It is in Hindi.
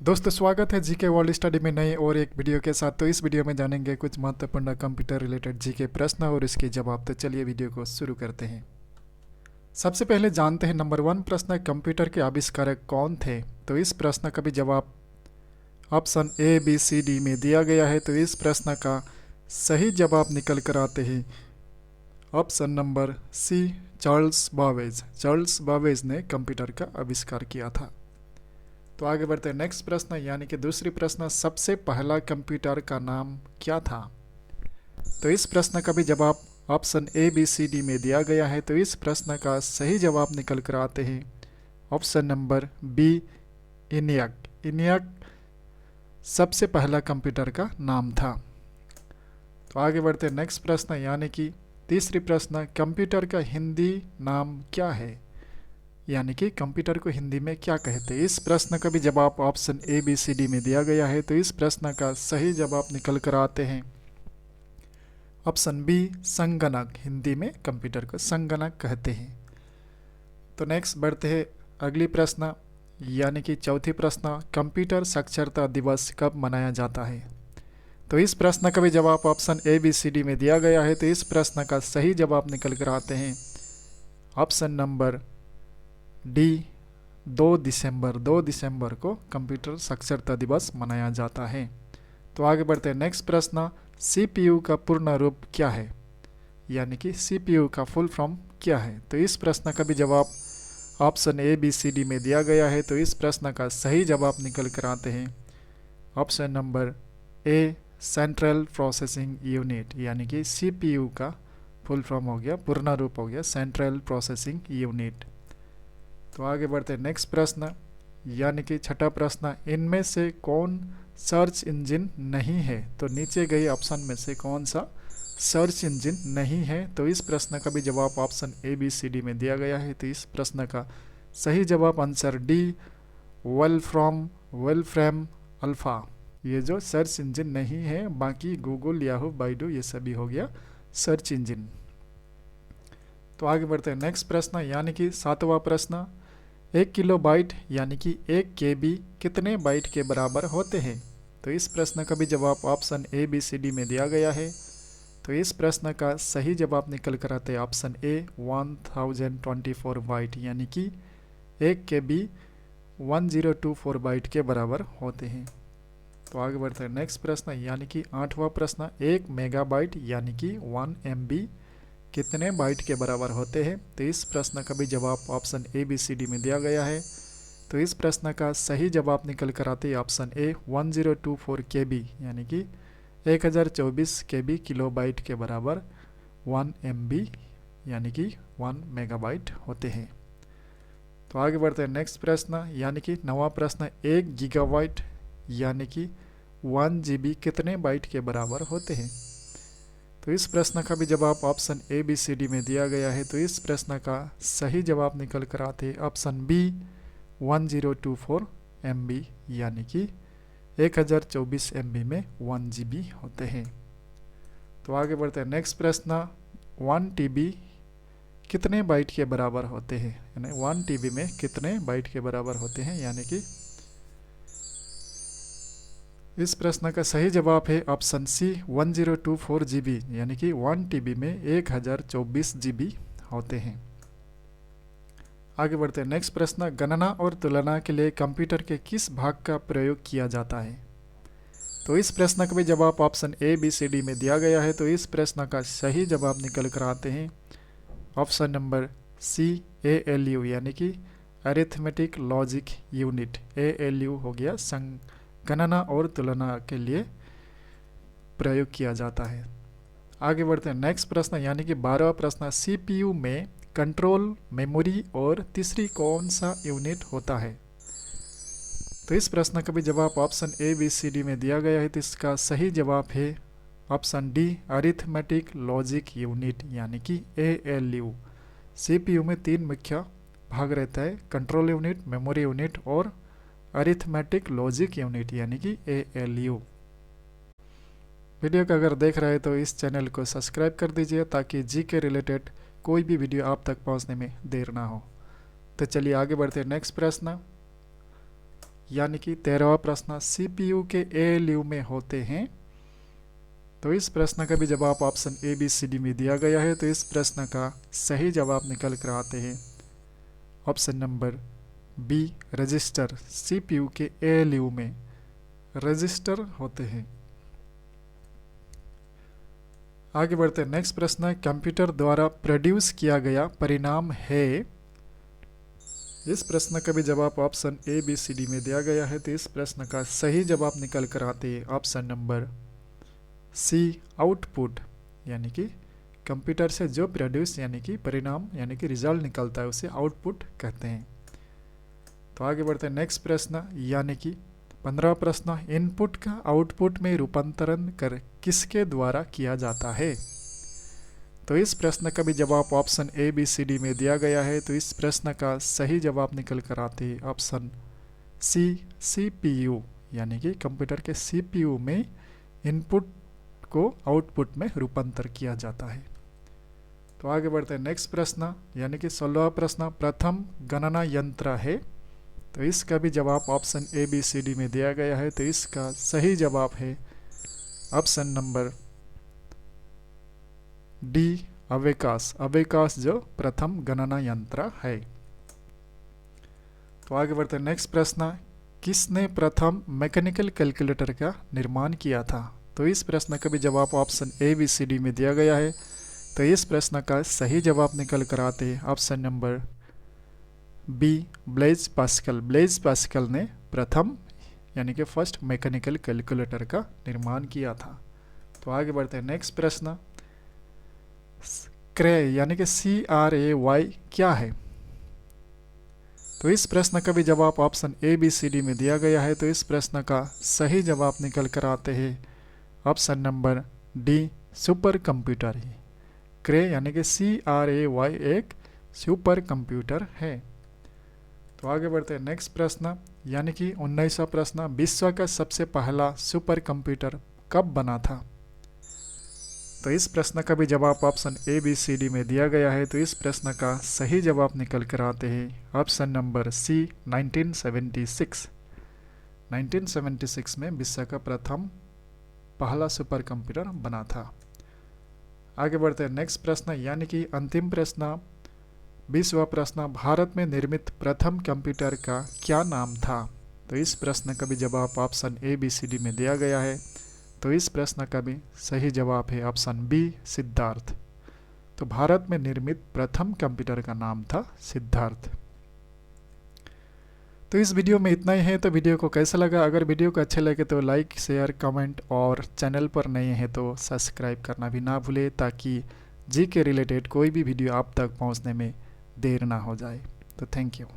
दोस्तों, स्वागत है जीके वर्ल्ड स्टडी में नए और एक वीडियो के साथ। तो इस वीडियो में जानेंगे कुछ महत्वपूर्ण कंप्यूटर रिलेटेड जीके प्रश्न और इसके जवाब। तो चलिए वीडियो को शुरू करते हैं। सबसे पहले जानते हैं नंबर 1 प्रश्न, कंप्यूटर के आविष्कारक कौन थे? तो इस प्रश्न का भी जवाब option A B C D में दिया गया है। तो इस प्रश्न का सही जवाब निकल कर आते हैं option number C, Charles Babbage. Charles Babbage ने कंप्यूटर का आविष्कार किया था। तो आगे बढ़ते हैं नेक्स्ट प्रश्न, यानी कि दूसरी प्रश्न, सबसे पहला कंप्यूटर का नाम क्या था? तो इस प्रश्न का भी जवाब option A B C D में दिया गया है। तो इस प्रश्न का सही जवाब निकल कर आते हैं option number B, ENIAC. ENIAC सबसे पहला कंप्यूटर का नाम था। तो आगे बढ़ते हैं नेक्स्ट प्रश्न, यानी कि तीसरी प्रश्न, कंप्यूटर का हिंदी नाम क्या है? यानी कि कंप्यूटर को हिंदी में क्या कहते हैं? इस प्रश्न का भी जवाब option A B C D में दिया गया है। तो इस प्रश्न का सही जवाब निकल कर आते हैं ऑप्शन बी, संगणक। हिंदी में कंप्यूटर को संगणक कहते हैं। तो नेक्स्ट बढ़ते हैं अगली प्रश्न, यानी कि चौथी प्रश्न, कंप्यूटर साक्षरता दिवस कब मनाया जाता है? तो इस प्रश्न का भी जवाब option A B C D में दिया गया है। तो इस प्रश्न का सही जवाब निकल कर आते हैं ऑप्शन नंबर डी, 2 दिसंबर। 2 दिसंबर को कंप्यूटर साक्षरता दिवस मनाया जाता है। तो आगे बढ़ते हैं नेक्स्ट प्रश्न, सीपीयू का पूर्ण रूप क्या है? यानी कि सीपीयू का फुल फॉर्म क्या है? तो इस प्रश्न का भी जवाब option A B C D में दिया गया है। तो इस प्रश्न का सही जवाब निकल कर आते हैं option number A, central processing unit. यानी कि सीपीयू का फुल फॉर्म हो गया, पूर्ण रूप हो गया सेंट्रल प्रोसेसिंग यूनिट। तो आगे बढ़ते हैं नेक्स्ट प्रश्न, यानी कि छठा प्रश्न, इनमें से कौन सर्च इंजन नहीं है? तो नीचे गए ऑप्शन में से कौन सा सर्च इंजन नहीं है? तो इस प्रश्न का भी जवाब option A B C D में दिया गया है। तो इस प्रश्न का सही जवाब आंसर डी, वेलफ्रेम अल्फा। ये जो सर्च इंजन नहीं है, बाकी गूगल, याहू, बाइडू ये सभी हो गया सर्च इंजन। तो आगे बढ़ते हैं नेक्स्ट प्रश्न, यानी कि सातवां प्रश्न, 1 किलोबाइट यानी कि 1 केबी कितने बाइट के बराबर होते हैं? तो इस प्रश्न का भी जवाब option A B C D में दिया गया है। तो इस प्रश्न का सही जवाब निकल कर आते हैं ऑप्शन ए, 1024 बाइट। यानी कि 1 केबी 1024 बाइट के बराबर होते हैं। तो आगे बढ़ते हैं नेक्स्ट प्रश्न, यानी कि आठवां प्रश्न, 1 मेगाबाइट यानी कि 1 MB कितने बाइट के बराबर होते हैं? तो इस प्रश्न का भी जवाब option A B C D में दिया गया है। तो इस प्रश्न का सही जवाब निकल कर आते हैं ऑप्शन ए, 1024 KB यानी कि 1024 KB किलोबाइट के बराबर 1 MB यानी कि 1 मेगाबाइट होते हैं। तो आगे बढ़ते हैं नेक्स्ट प्रश्न, यानी कि 9वां प्रश्न, 1 गीगाबाइट यानी कि 1 GB कितने बाइट के बराबर होते हैं? तो इस प्रश्न का भी जवाब option A B C D में दिया गया है। तो इस प्रश्न का सही जवाब निकल कर आते हैं ऑप्शन बी, 1024 MB यानी कि 1024 MB में 1 GB होते हैं। तो आगे बढ़ते हैं नेक्स्ट प्रश्न, 1 TB कितने बाइट के बराबर होते हैं? यानी 1 TB में कितने बाइट के बराबर होते हैं? यानी कि इस प्रश्न का सही जवाब है ऑप्शन सी, 1024 GB यानी कि 1 TB में 1024 GB होते हैं। आगे बढ़ते हैं नेक्स्ट प्रश्न, गणना और तुलना के लिए कंप्यूटर के किस भाग का प्रयोग किया जाता है? तो इस प्रश्न का भी जवाब option A B C D में दिया गया है। तो इस प्रश्न का सही जवाब निकल कर आते हैं ऑप्शन नंबर सी, ALU यानी कि अरिथमेटिक लॉजिक यूनिट। ALU हो गया गणना और तुलना के लिए प्रयोग किया जाता है। आगे बढ़ते हैं नेक्स्ट प्रश्न, यानी कि 12वां प्रश्न, CPU में कंट्रोल, मेमोरी और तीसरी कौन सा यूनिट होता है? तो इस प्रश्न का भी जवाब option A B C D में दिया गया है। तो इसका सही जवाब है option D, arithmetic logic unit यानी कि ALU। CPU में 3 मुख्य भाग रहता है, कंट्रोल यूनिट, मेमोरी यूनिट और अरिथमेटिक लॉजिक यूनिट यानी कि ALU। वीडियो को अगर देख रहे हैं तो इस चैनल को सब्सक्राइब कर दीजिए ताकि जी के रिलेटेड कोई भी वीडियो आप तक पहुंचने में देर ना हो। तो चलिए आगे बढ़ते हैं नेक्स्ट प्रश्न, यानी कि 13वां प्रश्न CPU के ALU में होते हैं। तो इस प्रश्न का भी जवाब ऑप्शन ABCD में दिया गया है। तो इस प्रश्न का सही जवाब निकल कर आते हैं option number B, register. CPU के ALU में रजिस्टर होते हैं। आगे बढ़ते हैं। नेक्स्ट प्रश्न है, कंप्यूटर द्वारा प्रोड्यूस किया गया परिणाम है। इस प्रश्न का भी जवाब ऑप्शन ABCD में दिया गया है। तो इस प्रश्न का सही जवाब निकल कर आते हैं ऑप्शन नंबर C, आउटपुट। यानी कि कंप्यूटर से जो प्रोड्यूस यानी कि परिणाम यानी कि रिजल्ट निकलता है उसे आउटपुट कहते हैं। तो आगे बढ़ते हैं। नेक्स्ट प्रश्न यानी कि 15वां प्रश्न, इनपुट का आउटपुट में रूपांतरण कर किसके द्वारा किया जाता है। तो इस प्रश्न का भी जवाब ऑप्शन ABCD में दिया गया है। तो इस प्रश्न का सही जवाब निकल कर आते हैं ऑप्शन C, CPU। यानी कि कंप्यूटर के CPU में इनपुट को आउटपुट में रूपांतर किया जाता है। तो आगे बढ़ते हैं। नेक्स्ट प्रश्न यानी कि 16वां प्रश्न, प्रथम गणना यंत्र है। तो इसका भी जवाब ऑप्शन ABCD में दिया गया है। तो इसका सही जवाब है ऑप्शन नंबर D, अबेकास। अबेकास जो प्रथम गणना यंत्र है। तो आगे बढ़ते हैं। नेक्स्ट प्रश्न, किसने प्रथम मैकेनिकल कैलकुलेटर का निर्माण किया था। तो इस प्रश्न का भी जवाब ऑप्शन ABCD में दिया गया है। तो इस प्रश्न का सही जवाब निकल कर आते हैं option number B, Blaise Pascal. Blaise Pascal ने प्रथम यानी कि फर्स्ट मैकेनिकल कैलकुलेटर का निर्माण किया था। तो आगे बढ़ते हैं। नेक्स्ट प्रश्न, क्रे यानी कि CRAY क्या है। तो इस प्रश्न का भी जवाब ऑप्शन ABCD में दिया गया है। तो इस प्रश्न का सही जवाब निकल कर आते हैं option number D, super computer. Cray यानी कि CRAY एक सुपर कंप्यूटर है। तो आगे बढ़ते हैं। नेक्स्ट प्रश्न यानी कि 19वां प्रश्न, विश्व का सबसे पहला सुपर कंप्यूटर कब बना था। तो इस प्रश्न का भी जवाब ऑप्शन ABCD में दिया गया है। तो इस प्रश्न का सही जवाब निकल कर आते हैं ऑप्शन नंबर C, 1976। 1976 में विश्व का प्रथम पहला सुपर कंप्यूटर बना था। आगे बढ़ते हैं। नेक्स्ट प्रश्न यानी कि अंतिम प्रश्न, 20वां प्रश्न, भारत में निर्मित प्रथम कंप्यूटर का क्या नाम था। तो इस प्रश्न का भी जवाब ऑप्शन ABCD में दिया गया है। तो इस प्रश्न का भी सही जवाब है ऑप्शन B, सिद्धार्थ। तो भारत में निर्मित प्रथम कंप्यूटर का नाम था सिद्धार्थ। तो इस वीडियो में इतना ही है। तो वीडियो को कैसा लगा, अगर वीडियो को अच्छे लगे तो लाइक, शेयर, कमेंट और चैनल पर नए हैं तो सब्सक्राइब करना भी ना भूले, ताकि जी के रिलेटेड कोई भी वीडियो आप तक पहुंचने में देर ना हो जाए। तो थैंक यू।